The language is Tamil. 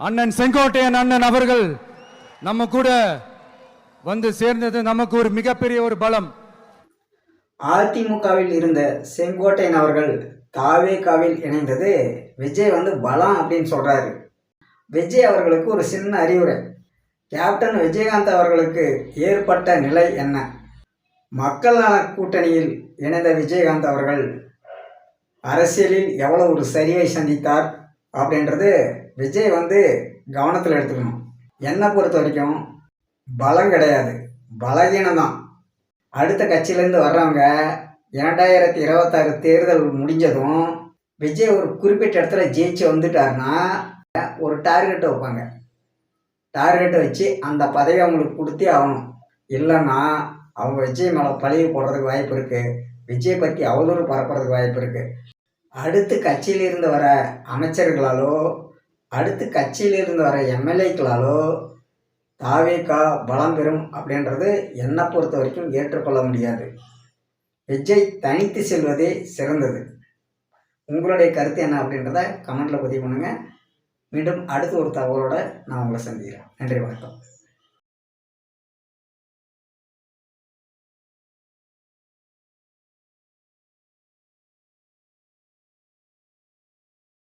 அண்ணன் செங்கோட்டையன் அண்ணன் அவர்கள் நம்ம கூட வந்து சேர்ந்தது நமக்கு ஒரு மிகப்பெரிய ஒரு பலம். அதிமுகவில் இருந்த செங்கோட்டையன் அவர்கள் தாவேகாவில் இணைந்தது விஜய் பலம் அப்படின்னு சொல்றாரு. விஜய் அவர்களுக்கு ஒரு சின்ன அறிவுரை. கேப்டன் விஜயகாந்த் அவர்களுக்கு ஏற்பட்ட நிலை என்ன? மக்கள் நல கூட்டணியில் இணைந்த விஜயகாந்த் அவர்கள் அரசியலில் எவ்வளோ ஒரு சரிவை சந்தித்தார் அப்படின்றது விஜய் கவனத்தில் எடுத்துக்கணும். என்னை பொறுத்த வரைக்கும் பலம் கிடையாது, பலகீனம்தான். அடுத்த கட்சியிலேருந்து வர்றவங்க 2026 தேர்தல் முடிஞ்சதும் விஜய் ஒரு குறிப்பிட்ட இடத்துல ஜெயிச்சு வந்துட்டாருன்னா ஒரு டார்கெட்டை வைப்பாங்க. டார்கெட்டை வச்சு அந்த பதவியை அவங்களுக்கு கொடுத்தே ஆகணும். இல்லைன்னா அவங்க விஜய் மேலே பழிவு போடுறதுக்கு வாய்ப்பு இருக்குது, விஜய் பற்றி அவதூறு பரப்புறதுக்கு வாய்ப்பு இருக்குது. அடுத்து கட்சியிலிருந்து வர அமைச்சர்களாலோ அடுத்து கட்சியிலிருந்து வர எம்எல்ஏக்களாலோ தாவேகா பலம் பெறும் அப்படின்றது என்னை பொறுத்த வரைக்கும் ஏற்றுக்கொள்ள முடியாது. விஜய் தனித்து செல்வதே சிறந்தது. உங்களுடைய கருத்து என்ன அப்படின்றத கமெண்ட்டில் பதிவு பண்ணுங்கள். மீண்டும் அடுத்த ஒரு தகவலோடு நான் உங்களை சந்திக்கிறேன். நன்றி, வணக்கம்.